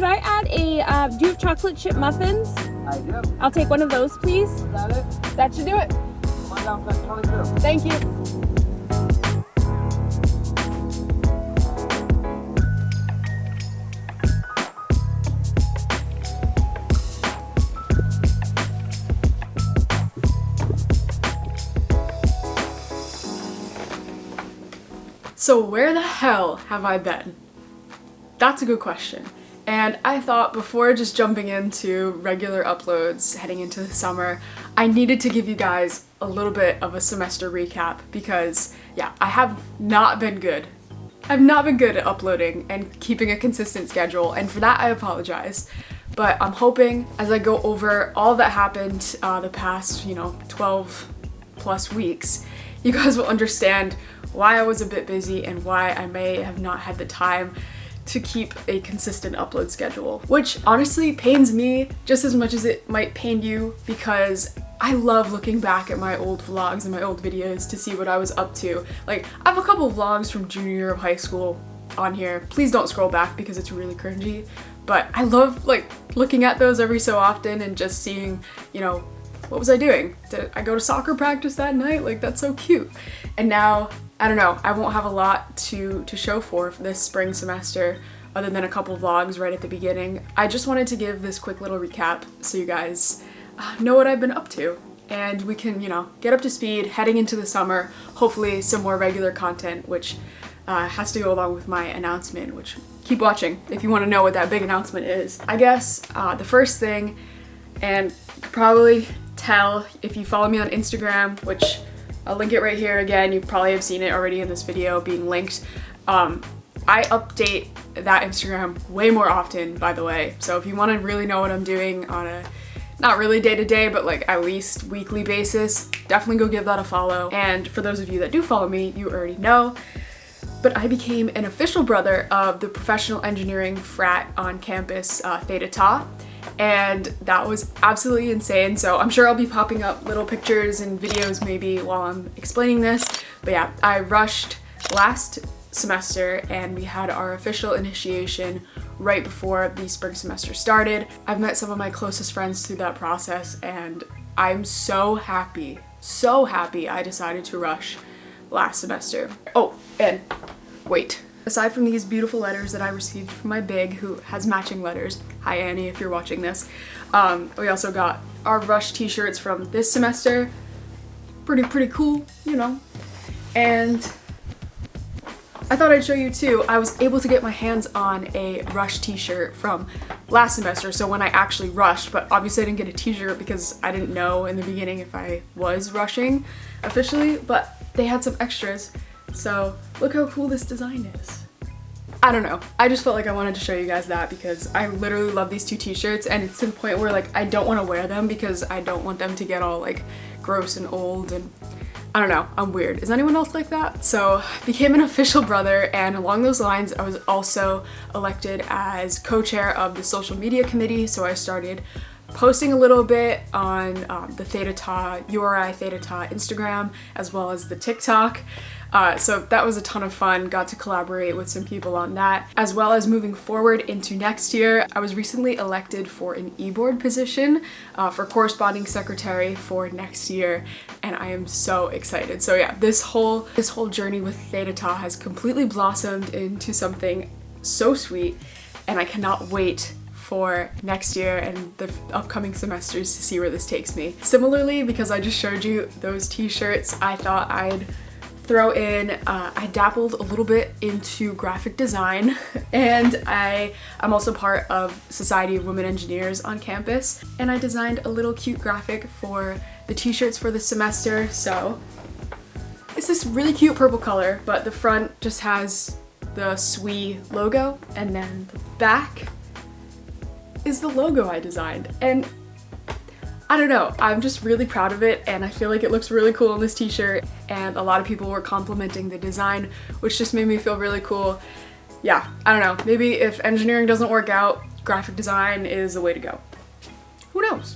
could I add do you have chocolate chip muffins? I do. I'll take one of those, please. Is that it? That should do it. Come on down, flat 22. Thank you. So where the hell have I been? That's a good question. And I thought before just jumping into regular uploads heading into the summer, I needed to give you guys a little bit of a semester recap because, yeah, I have not been good. I've not been good at uploading and keeping a consistent schedule, and for that I apologize. But I'm hoping as I go over all that happened the past, 12 plus weeks, you guys will understand why I was a bit busy and why I may have not had the time to keep a consistent upload schedule, which honestly pains me just as much as it might pain you because I love looking back at my old vlogs and my old videos to see what I was up to. Like, I have a couple of vlogs from junior year of high school on here. Please don't scroll back because it's really cringy, but I love looking at those every so often and just seeing, what was I doing? Did I go to soccer practice that night? Like, that's so cute. And now, I don't know, I won't have a lot to show for this spring semester other than a couple vlogs right at the beginning. I just wanted to give this quick little recap so you guys know what I've been up to and we can, get up to speed heading into the summer, hopefully some more regular content, which has to go along with my announcement, which keep watching if you want to know what that big announcement is. I guess the first thing, and you could probably tell if you follow me on Instagram, which I'll link it right here again. You probably have seen it already in this video being linked. I update that Instagram way more often, by the way. So if you want to really know what I'm doing on a, not really day-to-day, but at least weekly basis, definitely go give that a follow. And for those of you that do follow me, you already know, but I became an official brother of the professional engineering frat on campus, Theta Tau. And that was absolutely insane. So I'm sure I'll be popping up little pictures and videos maybe while I'm explaining this. But yeah, I rushed last semester and we had our official initiation right before the spring semester started. I've met some of my closest friends through that process and I'm so happy I decided to rush last semester. Oh, and wait. Aside from these beautiful letters that I received from my big, who has matching letters, hi Annie if you're watching this, we also got our Rush t-shirts from this semester. Pretty cool, and I thought I'd show you too. I was able to get my hands on a Rush t-shirt from last semester, so when I actually rushed, but obviously I didn't get a t-shirt because I didn't know in the beginning if I was rushing officially, but they had some extras. So look how cool this design is. I don't know. I just felt like I wanted to show you guys that because I literally love these two t-shirts and it's to the point where I don't want to wear them because I don't want them to get all gross and old and I don't know, I'm weird. Is anyone else like that? So I became an official brother and along those lines I was also elected as co-chair of the social media committee, so I started posting a little bit on the Theta Tau, URI Theta Tau Instagram, as well as the TikTok. So that was a ton of fun, got to collaborate with some people on that. As well as moving forward into next year, I was recently elected for an e-board position for corresponding secretary for next year, and I am so excited. So yeah, this whole journey with Theta Tau has completely blossomed into something so sweet, and I cannot wait for next year and the upcoming semesters to see where this takes me. Similarly, because I just showed you those t-shirts, I thought I'd throw in, I dabbled a little bit into graphic design and I'm also part of Society of Women Engineers on campus, and I designed a little cute graphic for the t-shirts for this semester. So it's this really cute purple color, but the front just has the SWE logo and then the back is the logo I designed, and I don't know, I'm just really proud of it and I feel like it looks really cool on this t-shirt, and a lot of people were complimenting the design, which just made me feel really cool. Yeah, I don't know, maybe if engineering doesn't work out, graphic design is the way to go. Who knows?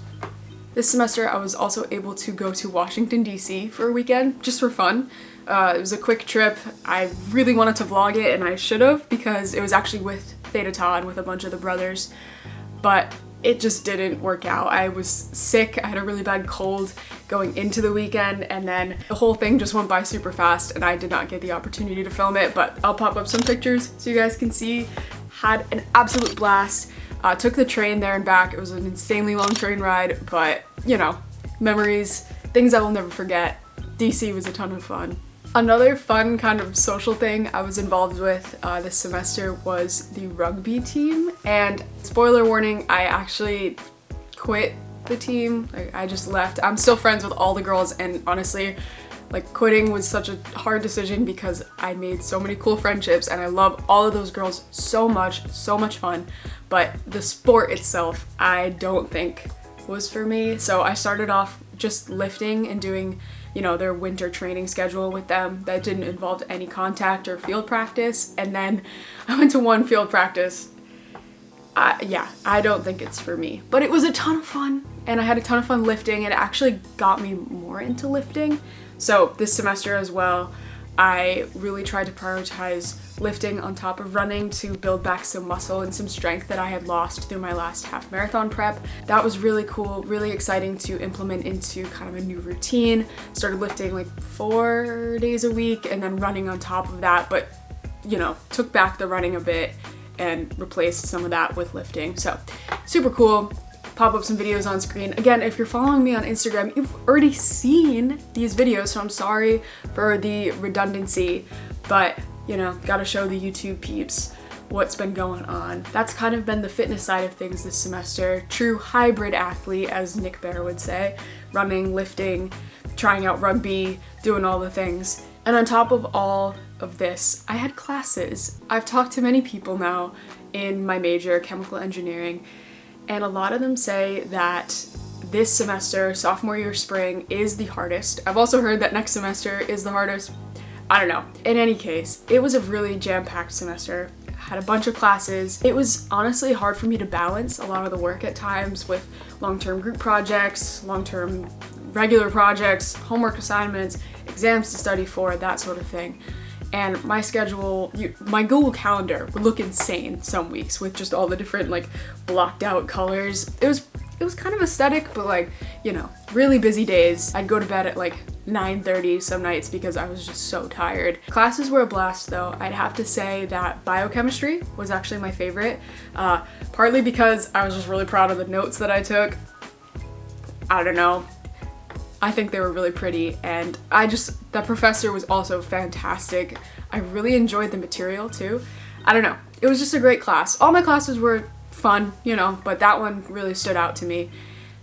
This semester I was also able to go to Washington DC for a weekend, just for fun. It was a quick trip. I really wanted to vlog it and I should have, because it was actually with Theta Tau with a bunch of the brothers, but it just didn't work out. I was sick, I had a really bad cold going into the weekend, and then the whole thing just went by super fast and I did not get the opportunity to film it, but I'll pop up some pictures so you guys can see. Had an absolute blast. Took the train there and back. It was an insanely long train ride, but you know, memories, things I will never forget. DC was a ton of fun. Another fun kind of social thing I was involved with this semester was the rugby team, and spoiler warning, I actually quit the team. I just left. I'm still friends with all the girls, and honestly, like, quitting was such a hard decision because I made so many cool friendships and I love all of those girls so much fun, but the sport itself I don't think was for me. So I started off just lifting and doing, you know, their winter training schedule with them that didn't involve any contact or field practice, and then I went to one field practice. Yeah, I don't think it's for me, but it was a ton of fun and I had a ton of fun lifting, and it actually got me more into lifting. So this semester as well, I really tried to prioritize lifting on top of running to build back some muscle and some strength that I had lost through my last half marathon prep. That was really cool, really exciting to implement into kind of a new routine. Started lifting like 4 days a week and then running on top of that, but you know, took back the running a bit and replaced some of that with lifting. So super cool. Pop up some videos on screen. Again, if you're following me on Instagram, you've already seen these videos, so I'm sorry for the redundancy, but you know, gotta show the YouTube peeps what's been going on. That's kind of been the fitness side of things this semester. True hybrid athlete, as Nick Bear would say. Running, lifting, trying out rugby, doing all the things. And on top of all of this, I had classes. I've talked to many people now in my major, chemical engineering, and a lot of them say that this semester, sophomore year spring, is the hardest. I've also heard that next semester is the hardest. I don't know. In any case, it was a really jam-packed semester. Had a bunch of classes. It was honestly hard for me to balance a lot of the work at times with long-term group projects, long-term regular projects, homework assignments, exams to study for, that sort of thing. And my schedule, my Google Calendar would look insane some weeks with just all the different like blocked out colors. It was kind of aesthetic, but like, you know, really busy days. I'd go to bed at like 9:30 some nights because I was just so tired. Classes were a blast though. I'd have to say that biochemistry was actually my favorite, partly because I was just really proud of the notes that I took. I don't know. I think they were really pretty, and that professor was also fantastic. I really enjoyed the material too. I don't know. It was just a great class. All my classes were fun, you know, but that one really stood out to me.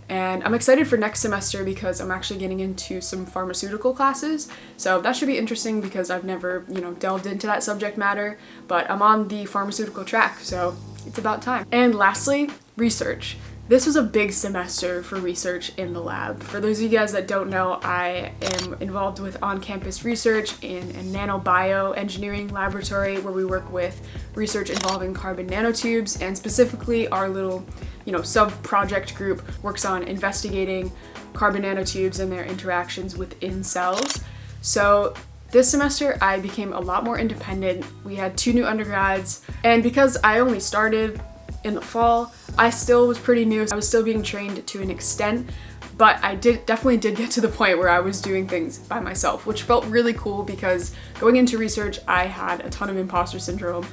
And I'm excited for next semester because I'm actually getting into some pharmaceutical classes. So that should be interesting because I've never, you know, delved into that subject matter, but I'm on the pharmaceutical track, so it's about time. And lastly, research. This was a big semester for research in the lab. For those of you guys that don't know, I am involved with on-campus research in a nanobioengineering laboratory where we work with research involving carbon nanotubes, and specifically our little, you know, sub-project group works on investigating carbon nanotubes and their interactions within cells. So this semester I became a lot more independent. We had 2 new undergrads, and because I only started in the fall, I still was pretty new. I was still being trained to an extent, but I definitely did get to the point where I was doing things by myself, which felt really cool because going into research, I had a ton of imposter syndrome,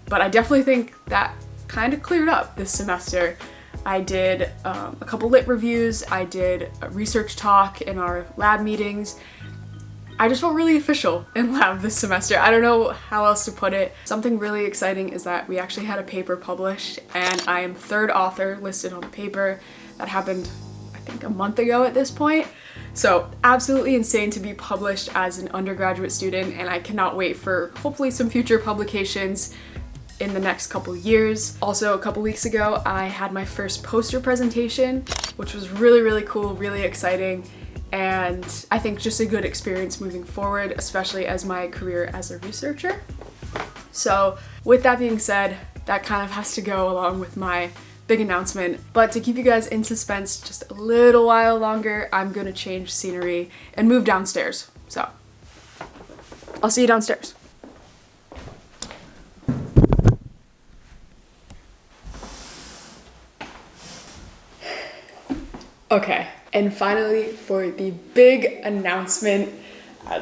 but I definitely think that kind of cleared up this semester. I did a couple lit reviews, I did a research talk in our lab meetings. I just felt really official in lab this semester. I don't know how else to put it. Something really exciting is that we actually had a paper published, and I am 3rd author listed on the paper. That happened, I think, a month ago at this point. So absolutely insane to be published as an undergraduate student, and I cannot wait for hopefully some future publications in the next couple years. Also, a couple weeks ago, I had my first poster presentation, which was really, really cool, really exciting. And I think just a good experience moving forward, especially as my career as a researcher. So with that being said, that kind of has to go along with my big announcement. But to keep you guys in suspense just a little while longer, I'm gonna change scenery and move downstairs. So I'll see you downstairs. Okay, and finally for the big announcement,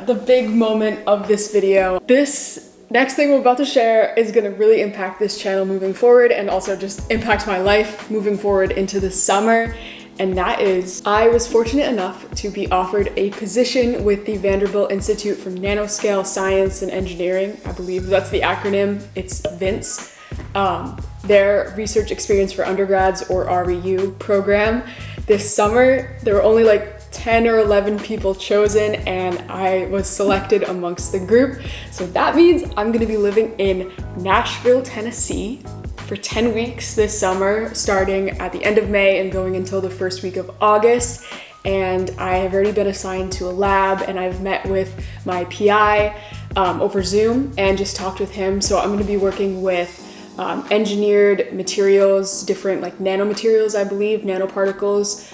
the big moment of this video. This next thing we're about to share is gonna really impact this channel moving forward and also just impact my life moving forward into the summer. And that is, I was fortunate enough to be offered a position with the Vanderbilt Institute for Nanoscale Science and Engineering. I believe that's the acronym, it's VINCE. Their research experience for undergrads, or REU program. This summer, there were only like 10 or 11 people chosen, and I was selected amongst the group. So that means I'm gonna be living in Nashville, Tennessee for 10 weeks this summer, starting at the end of May and going until the first week of August. And I have already been assigned to a lab, and I've met with my PI over Zoom and just talked with him. So I'm gonna be working with engineered materials, different like nanomaterials, I believe, nanoparticles,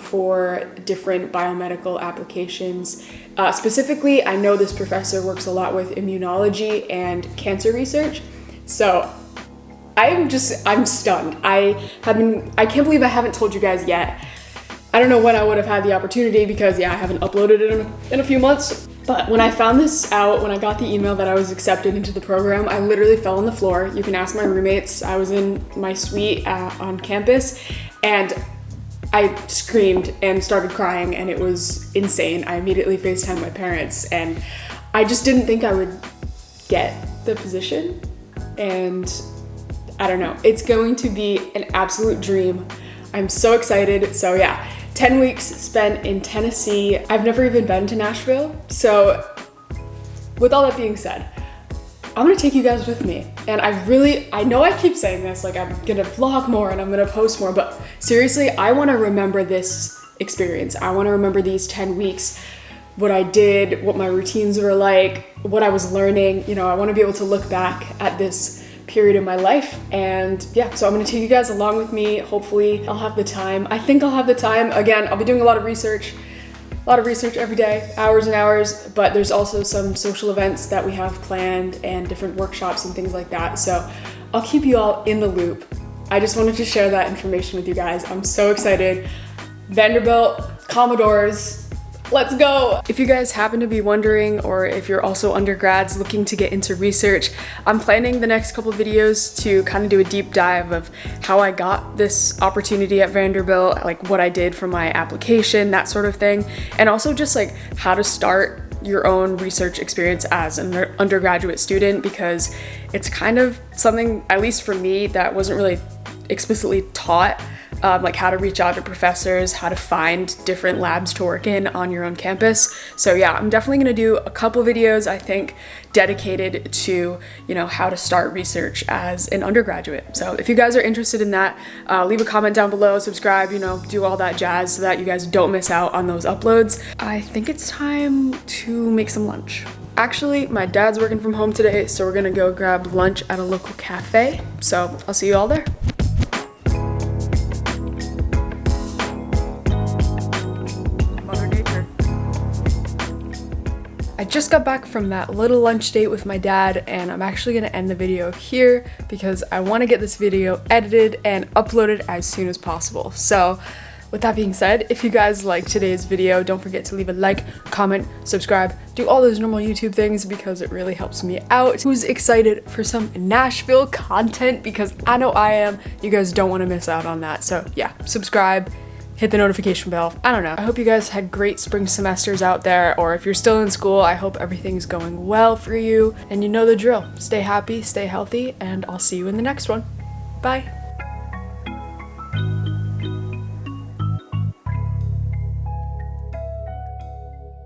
for different biomedical applications. Specifically, I know this professor works a lot with immunology and cancer research. So I'm stunned. I can't believe I haven't told you guys yet. I don't know when I would have had the opportunity because I haven't uploaded it in a few months. But when I found this out, when I got the email that I was accepted into the program, I literally fell on the floor. You can ask my roommates. I was in my suite on campus, and I screamed and started crying, and it was insane. I immediately FaceTimed my parents, and I just didn't think I would get the position. And I don't know, it's going to be an absolute dream. I'm so excited. So yeah, 10 weeks spent in Tennessee. I've never even been to Nashville. So with all that being said, I'm gonna take you guys with me. And I know I keep saying this, like I'm gonna vlog more and I'm gonna post more, but seriously, I wanna remember this experience. I wanna remember these 10 weeks, what I did, what my routines were like, what I was learning. You know, I wanna be able to look back at this period in my life. And yeah, so I'm gonna take you guys along with me. Hopefully I'll have the time. I think I'll have the time. Again, I'll be doing a lot of research every day, hours and hours, but there's also some social events that we have planned and different workshops and things like that. So I'll keep you all in the loop. I just wanted to share that information with you guys. I'm so excited. Vanderbilt, Commodores, let's go! If you guys happen to be wondering, or if you're also undergrads looking to get into research, I'm planning the next couple videos to kind of do a deep dive of how I got this opportunity at Vanderbilt, like what I did for my application, that sort of thing, and also just like how to start your own research experience as an undergraduate student, because it's kind of something, at least for me, that wasn't really explicitly taught. Like how to reach out to professors, how to find different labs to work in on your own campus. So yeah, I'm definitely gonna do a couple videos, I think, dedicated to, you know, how to start research as an undergraduate. So if you guys are interested in that, leave a comment down below, subscribe, you know, do all that jazz so that you guys don't miss out on those uploads. I think it's time to make some lunch. Actually, my dad's working from home today, so we're gonna go grab lunch at a local cafe. So I'll see you all there. I just got back from that little lunch date with my dad, and I'm actually gonna end the video here because I wanna get this video edited and uploaded as soon as possible. So with that being said, if you guys liked today's video, don't forget to leave a like, comment, subscribe, do all those normal YouTube things because it really helps me out. Who's excited for some Nashville content? Because I know I am. You guys don't wanna miss out on that. So yeah, subscribe, hit the notification bell. I don't know. I hope you guys had great spring semesters out there, or if you're still in school, I hope everything's going well for you. And you know the drill. Stay happy, stay healthy, and I'll see you in the next one. Bye.